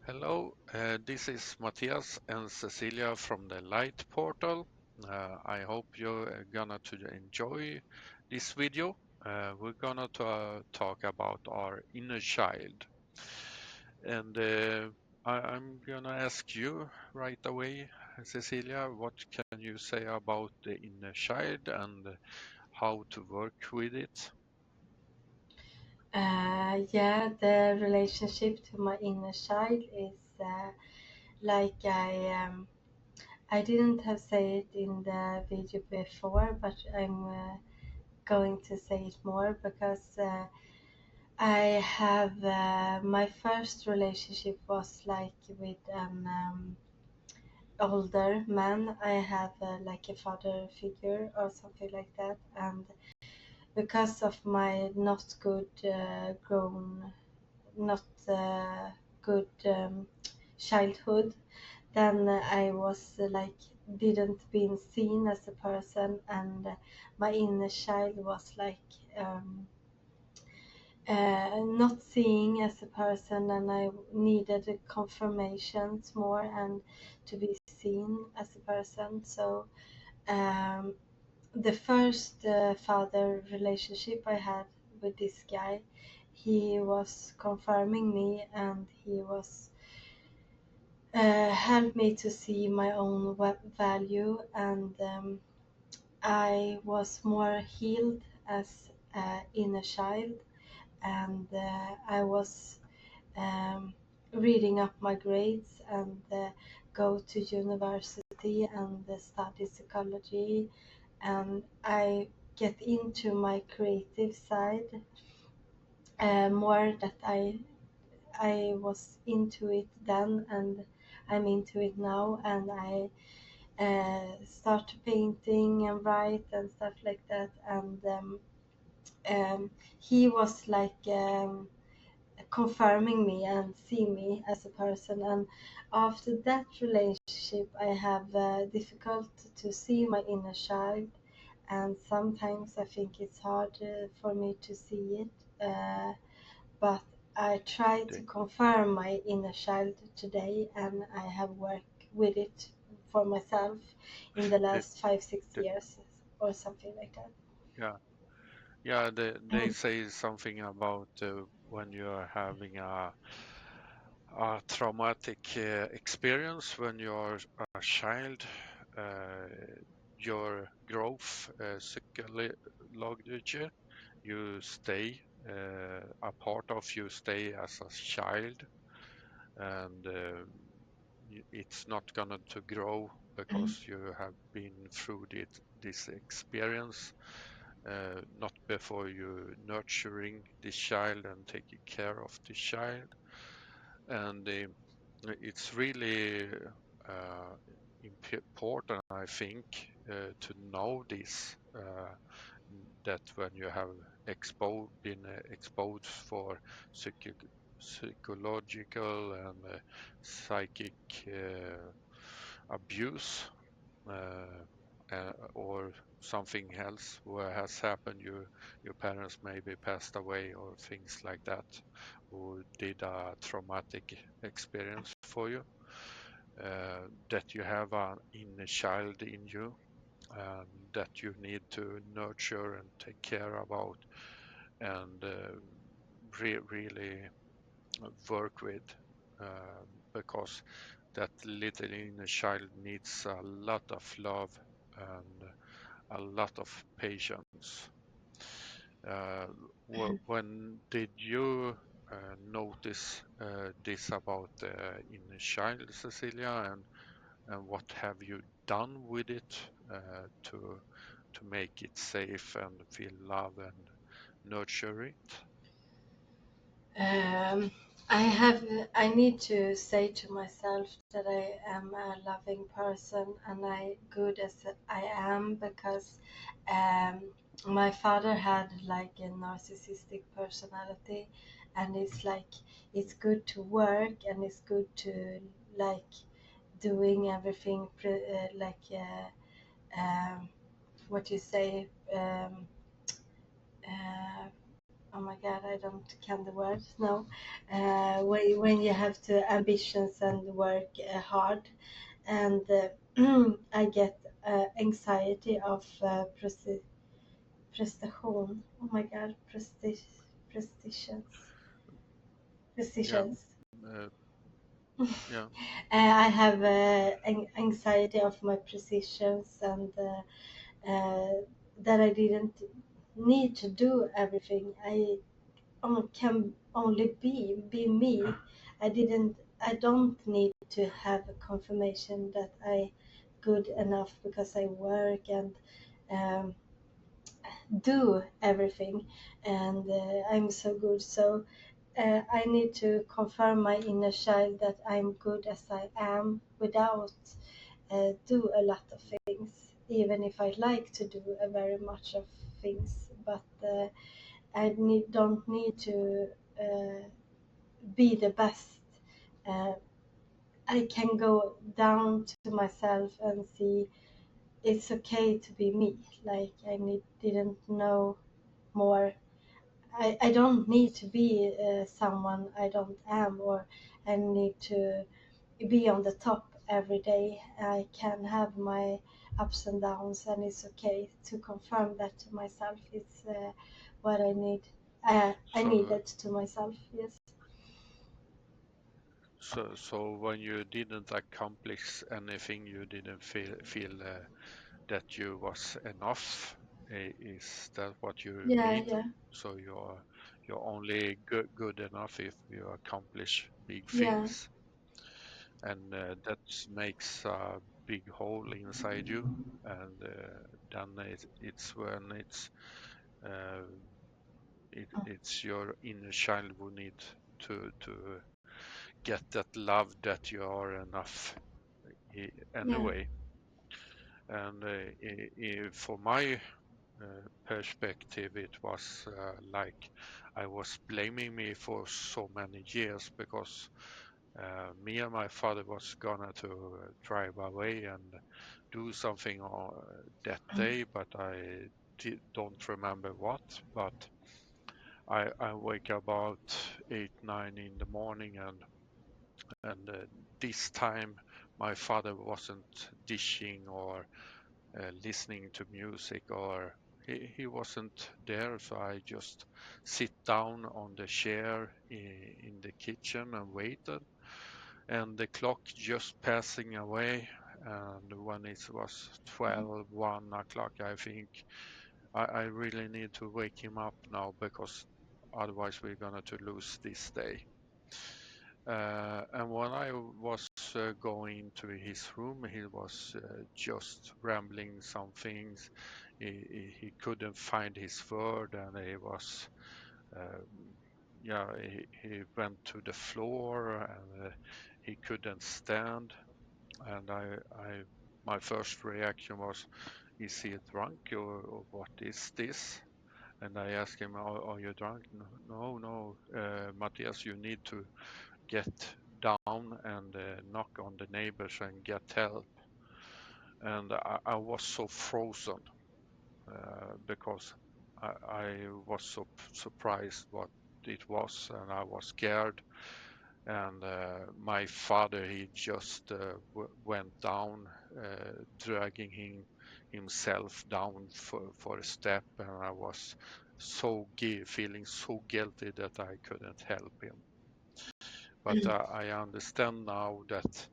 Hello, this is Matthias and Cecilia from the Light Portal. I hope you're gonna to enjoy this video. We're gonna talk about our inner child, and I'm gonna ask you right away, Cecilia, what can you say about the inner child and how to work with it? Yeah, the relationship to my inner child is like I didn't have said it in the video before, but I'm going to say it more because I have my first relationship was like with an older man. I have like a father figure or something like that, and because of my not good childhood, then I was like didn't being seen as a person, and my inner child was like not seeing as a person, and I needed confirmations more and to be seen as a person. So um, the first father relationship I had with this guy, he was confirming me, and he was helped me to see my own value, and I was more healed as inner child, and I was um, reading up my grades and go to university and study psychology, and I get into my creative side more that I was into it then, and I'm into it now, and I start painting and write and stuff like that, and he was like confirming me and see me as a person. And after that relationship, I have difficult to see my inner child, and sometimes I think it's hard for me to see it, but I try to The, confirm my inner child today, and I have worked with it for myself in the the, last 5 6 the, years or something like that. yeah. Yeah, they say something about when you're having a traumatic experience when you're a child, uh, your growth psychology, you stay, a part of you stay as a child, and it's not gonna to grow because you have been through this experience, not before you nurturing this child and taking care of this child. And it's really uh, important, I think, to know this, that when you have been exposed for psychological and psychic abuse, or something else what has happened, your parents maybe passed away or things like that, who did a traumatic experience for you, that you have an inner child in you, that you need to nurture and take care about, and really work with, because that little inner child needs a lot of love and a lot of patience. Uh, when did you notice this about the inner child, Cecilia, and what have you done with it to make it safe and feel love and nurture it? Um, I need to say to myself that I am a loving person, and I good as I am, because um, my father had like a narcissistic personality, and it's like it's good to work, and it's good to like doing everything what you say, oh my god, I don't can the words now. When you have to ambitions and work hard, and I get anxiety of prestation. Oh my god, prestitions, Yeah, precisions. uh, yeah, I have anxiety of my precisions, and that I didn't need to do everything. I can only be me. I don't need to have a confirmation that I good enough because I work and um, do everything, and I'm so good. So I need to confirm my inner child that I'm good as I am without do a lot of things, even if I like to do a very much of things. But don't need to be the best. Uh, I can go down to myself and see it's okay to be me. Like didn't know more. I don't need to be someone I don't am, or I need to be on the top every day. I can have my ups and downs, and it's okay to confirm that to myself. It's what I need. I need so it to myself. Yes. so when you didn't accomplish anything, you didn't feel that you was enough. Is that what you Yeah. mean? Yeah. So you're only good enough if you accomplish big Yeah. things, and that makes a big hole inside you, and then it's when uh, it's your inner child who need to get that love that you are enough Yeah. anyway. And for my perspective, it was like I was blaming me for so many years because me and my father was gonna to drive away and do something that day, but I don't remember what. But I wake about 8, 9 in the morning, and this time my father wasn't dishing or listening to music, or he wasn't there, so I just sit down on the chair in the kitchen and waited, and the clock just passing away, and when it was 12, 1 o'clock, I think I really need to wake him up now because otherwise we're gonna to lose this day. And when I was going to his room, he was just rambling some things. He couldn't find his word, and he was, uh, yeah, he went to the floor, and he couldn't stand. And my first reaction was, is he drunk, or what is this? And I asked him, are you drunk? No, no, Matthias, you need to get down and knock on the neighbors and get help. And I was so frozen because I was so surprised what it was, and I was scared. And my father, he just went down, dragging himself down for a step, and I was feeling so guilty that I couldn't help him. But I understand now that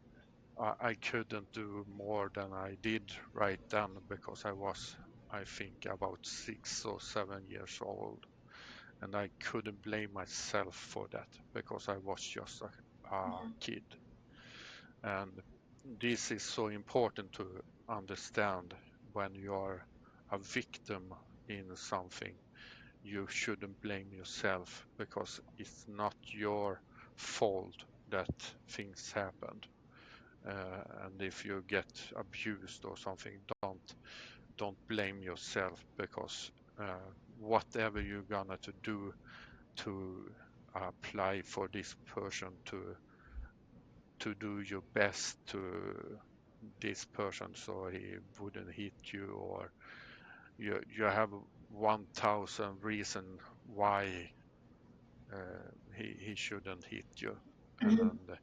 I couldn't do more than I did right then because I was, I think, about 6 or 7 years old, and I couldn't blame myself for that because I was just a kid. And this is so important to understand when you are a victim in something. You shouldn't blame yourself because it's not your fault that things happened. And if you get abused or something, don't blame yourself because whatever you're gonna to do to apply for this person to do your best to this person so he wouldn't hit you, or you have 1,000 reason why he shouldn't hit you, Mhm. and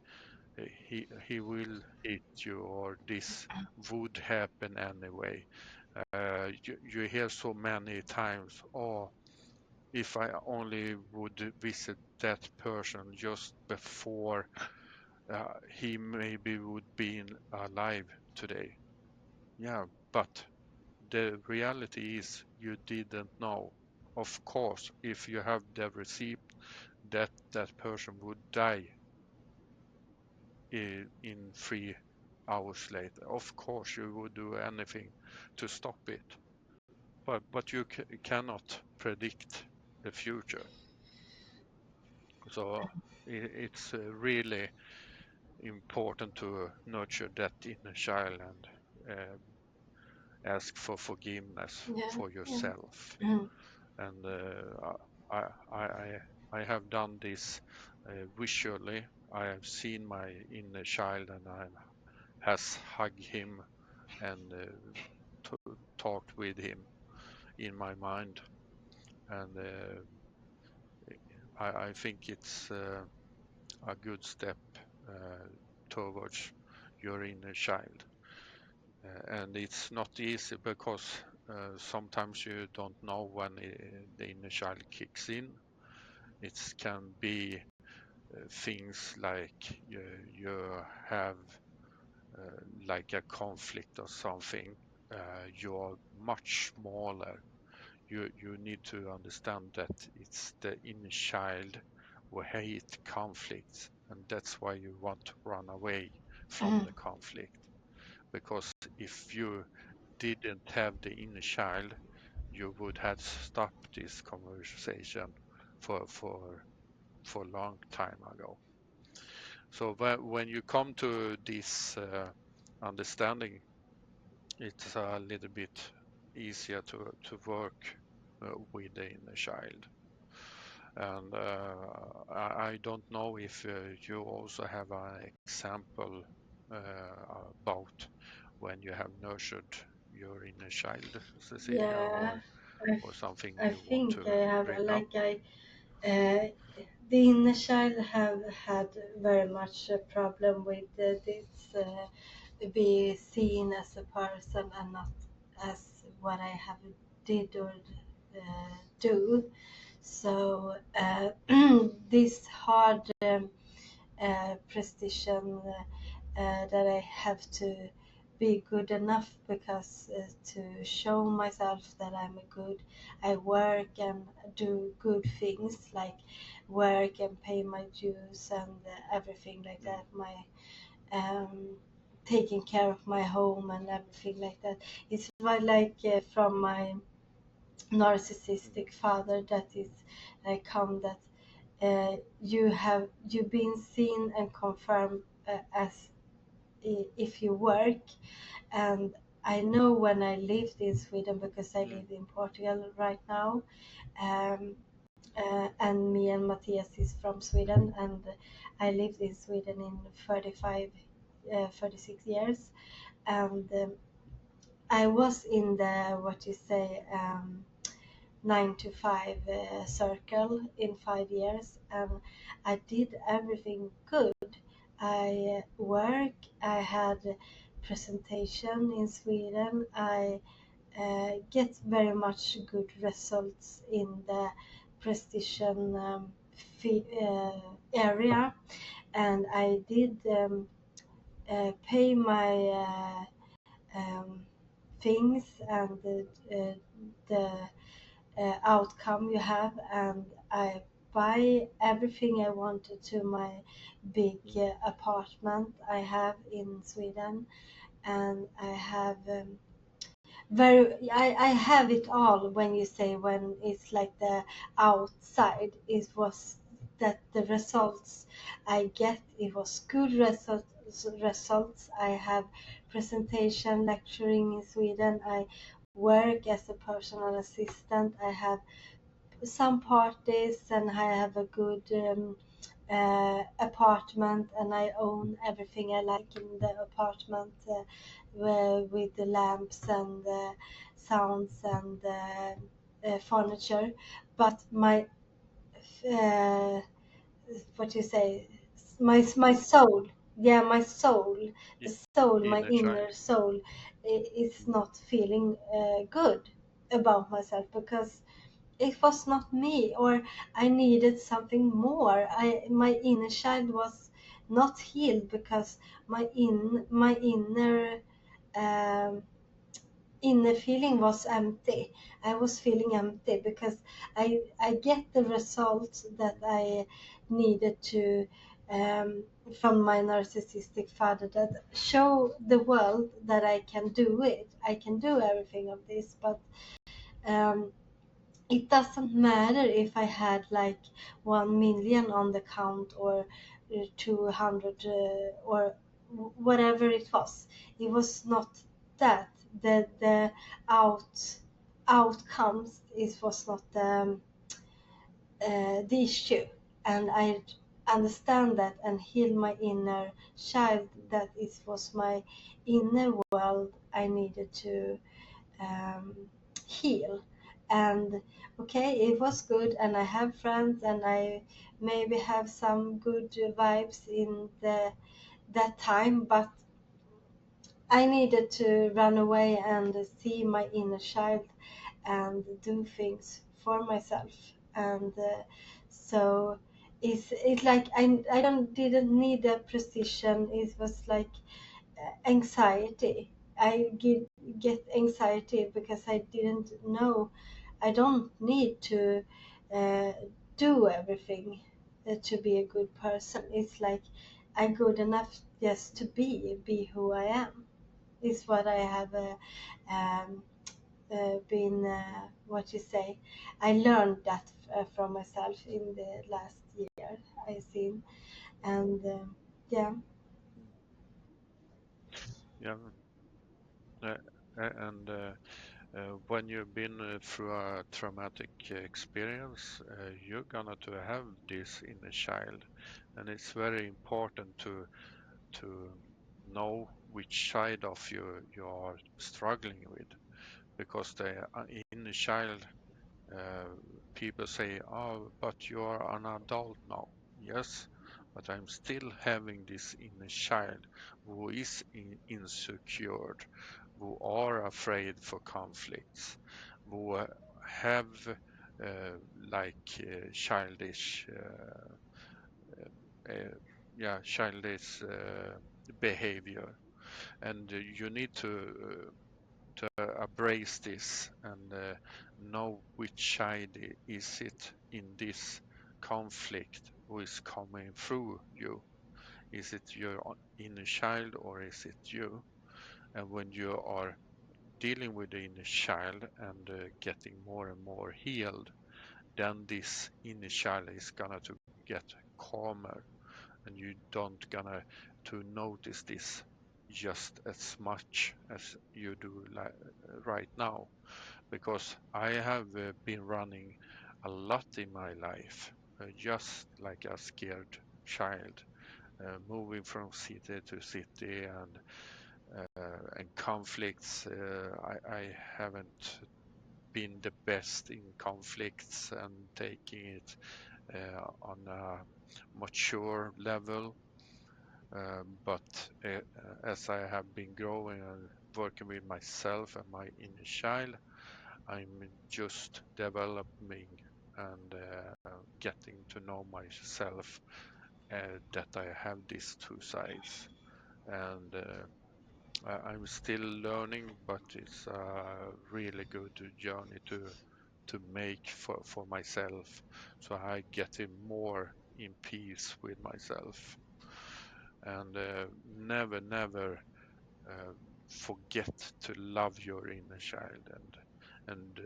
he will hit you, or this would happen anyway. You hear so many times, oh, if I only would visit that person just before, he maybe would be alive today. Yeah, but the reality is you didn't know. Of course, if you have the receipt that that person would die in 3 hours later, of course you would do anything to stop it. But you cannot predict the future. So it's really important to nurture that inner child and ask for forgiveness Yeah, for yeah. yourself. Mhm. And I, I, I I have done this visually. I have seen my inner child, and I has hugged him and talked with him in my mind. And I think it's a good step uh, towards your inner child. And it's not easy because sometimes you don't know when the inner child kicks in. It can be things like you have like a conflict or something. You're much smaller. You need to understand that it's the inner child who hate conflicts, and that's why you want to run away from Mhm. the conflict. Because if you didn't have the inner child, you would have stopped this conversation for a long time ago. So when you come to this understanding, it's a little bit easier to work with the inner child. And I don't know if you also have an example about when you have nurtured your inner child, Cecilia, Yeah, I, or something I you want think to I have bring up. like I the inner child have had very much a problem with this be seen as a person and not as what I have did or do. So this hard precision that I have to be good enough because to show myself that I'm a good, I work and do good things like work and pay my dues and everything like Mm, that. My um, taking care of my home and everything like that. It's like from my mm, narcissistic father that is come that you've been seen and confirmed as if you work. And I know when I lived in Sweden, because I mm, live in Portugal right now, um, and me and Matthias is from Sweden, and I lived in Sweden in 36 years, and I was in the what you say 9 to 5 circle in 5 years, and I did everything good. I work. I had presentation in Sweden. I get very much good results in the precision area, and I did pay my um, things and the outcome you have, and I buy everything I wanted to my big mm, apartment I have in Sweden, and I have very I have it all. When you say when it's like the outside, it was that the results I get, it was good results. I have presentation lecturing in Sweden. I work as a personal assistant. I have some parties, and I have a good apartment, and I own everything I like in the apartment with the lamps and the sounds and furniture, but my uh, what you say, my soul, yeah, my soul, the I- soul, my Inner child. inner soul, is Mm. not feeling good about myself because it was not me, or I needed something more. My inner child was not healed because my um, inner feeling was empty. I was feeling empty because I get the results that I needed to, um, from my narcissistic father, that show the world that I can do it. I can do everything of this, but um, it doesn't matter if I had like 1 million on the account, or 200, or whatever it was. It was not that. The outcomes, it was not the issue. And I understand that and heal my inner child, that it was my inner world I needed to um, heal. And okay, it was good, and I have friends, and I maybe have some good vibes in that time, but I needed to run away and see my inner child and do things for myself. And so it's like I don't didn't need a precision. It was like anxiety. I get anxiety because I didn't know. I don't need to uh, do everything to be a good person. It's like I'm good enough just to be who I am. Is what I have um, been. What you say? I learned that from myself in the last year. I seen, and yeah. Yeah. Uh, and when you've been through a traumatic experience, you're gonna to have this inner child, and it's very important to know which side of you are struggling with, because the inner child, uh, people say, "Oh, but you are an adult now." Yes, but I'm still having this inner child who is insecure, who are afraid for conflicts, who have childish, uh, yeah, childish behavior, and you need to embrace this and know which side is it in this conflict who is coming through you. Is it your inner child or is it you? And when you are dealing with the inner child and getting more and more healed, then this inner child is gonna to get calmer, and you don't gonna to notice this just as much as you do right now, because I have been running a lot in my life, just like a scared child, moving from city to city, and conflicts. I haven't been the best in conflicts and taking it on a mature level. But as I have been growing and working with myself and my inner child, I'm just developing and getting to know myself, that I have these two sides. And I'm still learning, but it's a really good journey to make for myself, so I get in more in peace with myself. And never uh, forget to love your inner child, and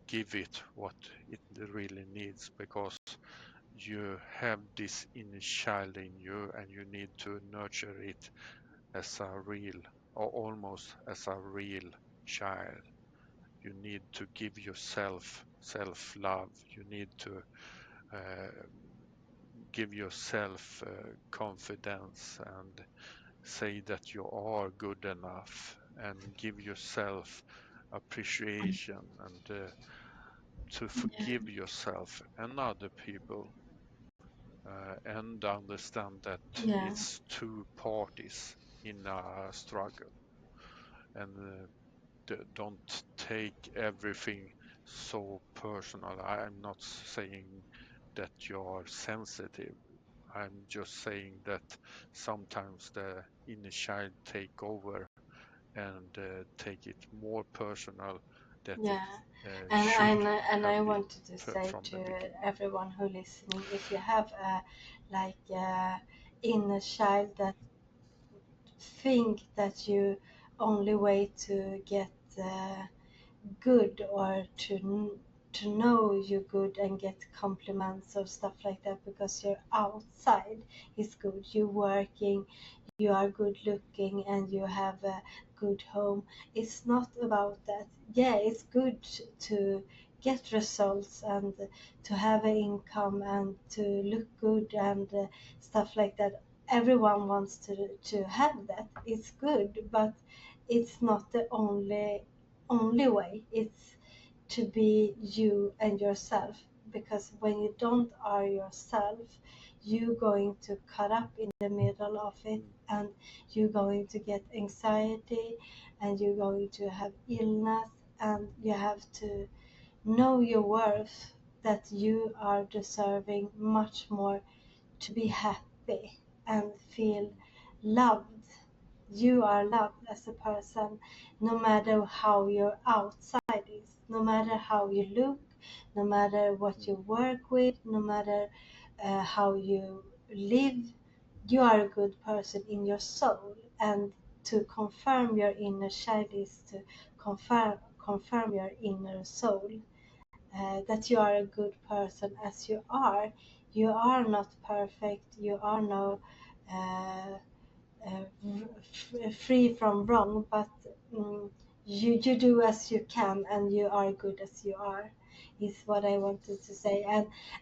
give it what it really needs, because you have this inner child in you, and you need to nurture it as a real, or almost as a real child. You need to give yourself self love. You need to uh, give yourself confidence, and say that you are good enough, and give yourself appreciation, and to Yeah. forgive yourself and other people, and understand that Yeah. it's two parties in a struggle, and don't take everything so personal. I'm not saying that you're sensitive. I'm just saying that sometimes the inner child take over and take it more personal that it Yeah. And should I have been wanted to say from to the beginning. everyone who listening, if you have a like inner child that think that you only way to get good or to know you're good and get compliments or stuff like that because you're outside is good. You're working, you are good looking, and you have a good home. It's not about that. Yeah, it's good to get results and to have an income and to look good and stuff like that. Everyone wants to have that. It's good, but it's not the only way. It's to be you and yourself, because when you don't are yourself, you're going to cut up in the middle of it, Mm, and you're going to get anxiety, and you're going to have illness, and you have to know your worth, that you are deserving much more to be happy and feel mm, loved. You are loved as a person, no matter how your outside is, no matter how you look, no matter what mm, you work with, no matter how you live. You are a good person in your soul, and to confirm your inner child is to confirm your inner soul, that you are a good person as you are. You are not perfect. You are no uh, free from wrong, but mm, you do as you can, and you are good as you are. Is what I wanted to say,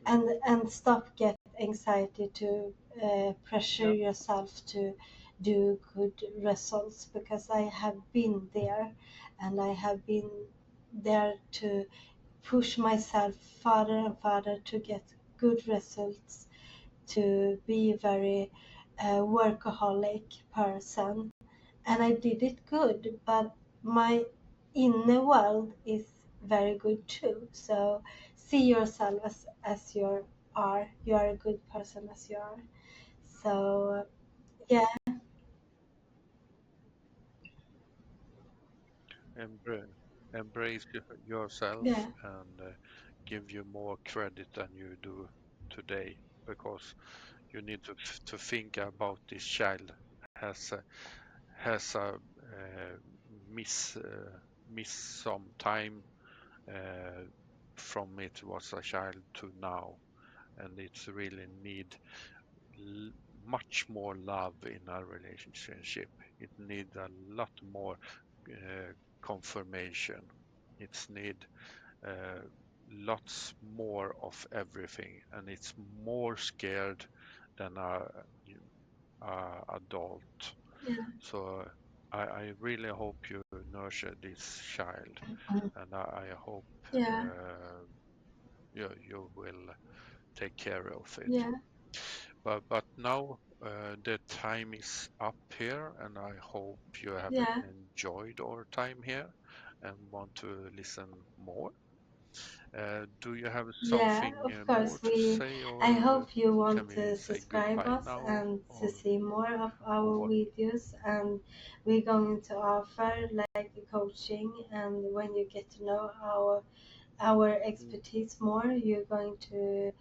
mm. and stop get anxiety to pressure Yeah. yourself to do good results, because I have been there, and I have been there to push myself farther and farther to get good results, to be very workaholic person, and I did it good, but my inner world is very good too. So see yourself as you are. You are a good person as you are. So yeah, Embra- Embrace yourself yeah, and give you more credit than you do today, because you need to think about this child has miss miss some time uh, from it was a child to now, and it's really need l- much more love in a relationship. It need a lot more confirmation. It's need uh, lots more of everything, and it's more scared than a adult. yeah, So I really hope you nurture this child, mm, and I hope yeah, uh, you will take care of it. yeah, But now the time is up here, and I hope you have yeah. enjoyed our time here and want to listen more. Do you have Yeah, something of more course. to say, I or hope you can want we to say subscribe goodbye us now, and to see more of or our what? videos. And we're going to offer like a coaching. And when you get to know our Mm, expertise more, you're going to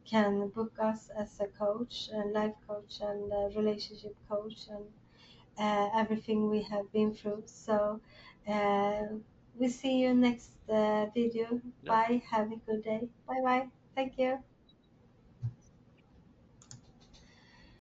can book us as a coach, a life coach, and a relationship coach, and everything we have been through. So uh, we see you next video. yeah. Bye. Have a good day. Bye bye. Thank you.